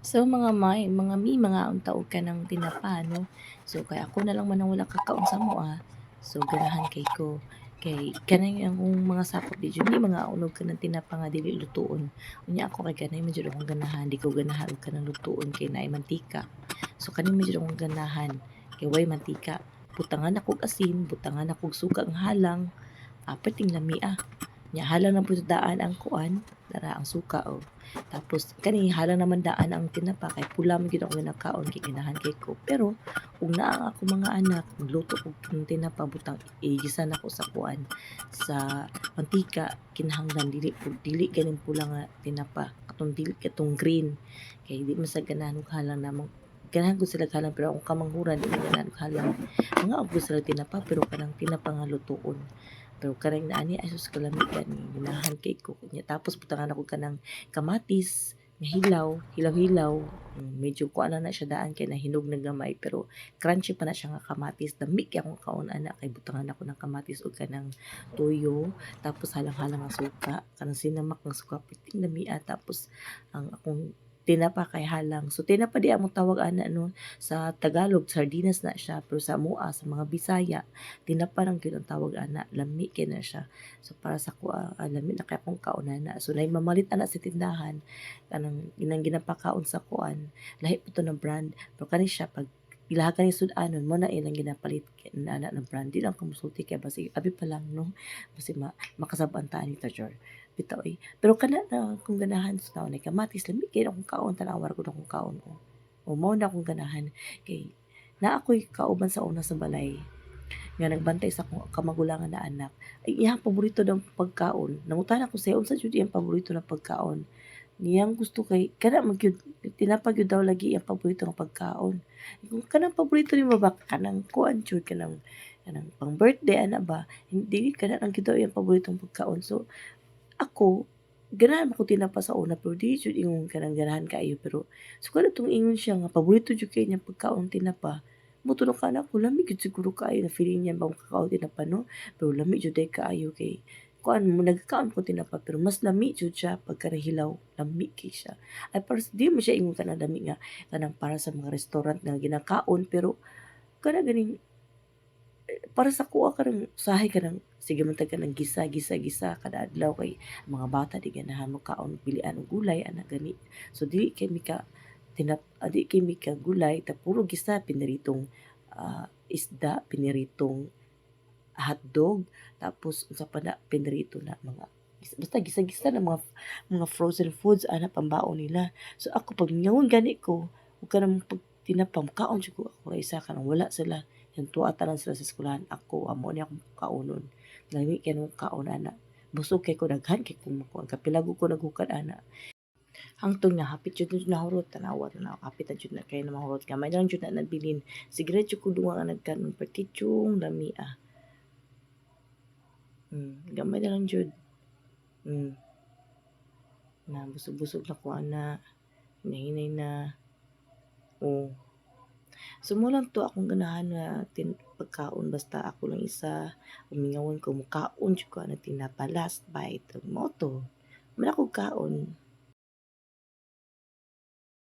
So mga untaog ka ng tinapa 'no. So kay ako na lang man ang wala kakaon sa moa, so ganahan kay ko. Kay kanang akong mga sapot di jud ni mga unog ka ng tinapa nga dili lutuon. Unya ako kay kanay man jud akong ganahan, di ko ganahan og kanang lutuon kay naay mantika. So kani man jud akong ganahan kay way mantika. Butangan ako og asin, butangan ako og suka nga halang, perting lami. Nya halang na pud daan ang kuan, dara ang suka o. Tapos kani halang naman daan ang tinapa kay pula man gyud ako nakaon kay ganahan kay ko. Pero kung naa ang ako mga anak, magluto og tinapa butang igisan ako sa kuan sa mantika kinahanglan dili ganing pula nga tinapa katong dili katong green kay di man sa ganahan og halang namang ganahan ko sila halang pero akong kamanghuran di man ganahan og halang mga og sila tinapa pero kanang tinapa nga lutuon. Pero karang na ani ay sus kalami gani ganahan kay ko nya tapos butangan ako kanang kamatis nga hilaw-hilaw. Medyo kuan na siya daan kay nahinog na gamay pero crunchy pa na siya nga kamatis. Dami kay akong kaon ana kay butangan ako ng kamatis ug kanang toyo tapos halang-halang ang suka kanang sinamak ng suka piting lami tapos ang akong tinapa kay halang. So tinapa di among tawag ana no sa Tagalog sardinas na siya pero sa mua sa mga Bisaya tinapa lang gyud ang tawag ana, lami kay na siya. So para sa ko lami na kay akong kaunana. So nay mamalit ana sa tindahan kanang inang ginapakaon sa kuan, lahi po to ng brand. Pero kani siya pag ilaha kani sudanon mo na ilang ginapalit na ana ng brand. Di lang ko musulti kay basi abi pa lang no. Basi makasab-an ta ani ta jur. Bitaw pero kana na kung ganahan sa taon ay kamatis lami kay akong kaon tanawar ko akong kaon o. O mao na akong ganahan kay na ako'y kauban sa una sa balay nga nagbantay sa akong kamagulangan na anak, ay iyang paborito daw pagkaon. Nangutana ko siya, unsa jud iyang paborito na pagkaon? Niyang gusto kay kana man gyud tinapa gyud daw lagi iyang paborito nga pagkaon. Kung kanang paborito nimo ba kanang kuan jud kanang pang birthday ana ba? Hindi kana lang gyud daw iyang paboritong pagkaon. So ako ganahan ako tinapa sa una pero dili jud ingon kanang ganahan kaayo pero sukad atong ingon siya nga paborito jud kay niyang pagkaon tinapa. Motunong ka na ko lami gyud siguro kaayo na feeling niya bang kakaon tinapa no pero lami jud ay kaayo kay kuan mo nagkaon ko tinapa pero mas lami jud siya pagka nahilaw lami kay siya ay para di mo siya ingon kanang lami nga kanang para sa mga restaurant nga ginakaon pero kana ganing para sa kuha ka ng usahay ka ng sige man ka ng gisa, gisa, gisa kada adlaw kay mga bata di ganahan mo kaon bilian og gulay ana gani. So dili kay mi ka di kay mi ka gulay ta puro gisa piniritong isda, piniritong hotdog, tapos unsa pa na pinirito na mga basta gisa-gisa na mga frozen foods ana pambaon nila. So ako pag ngawon gani ko ug kanang pag tinapam kaon jud ko ako isa kanang wala sila yung tuwa tanan sila sa eskwelahan ako amo ni akong kaunon lami kay nung kaon ana busog kay ko daghan kay ko makuha kapilago ko naghukad ana hangtod nga hapit jud na nahurot tanawa hapit na jud na kay na mahurot gamay na lang jud na nabilin siguro jud ko duwa nga nagkanon pertichong lami gamay na lang jud hmm na busog-busog na ko ana hinahinay na oh. So mo lang 'to akong ganahan nga pagkaon basta ako lang isa, umingawan ko mukaon jud ko ana tinapa last bite, mao 'to. Man ako kaon.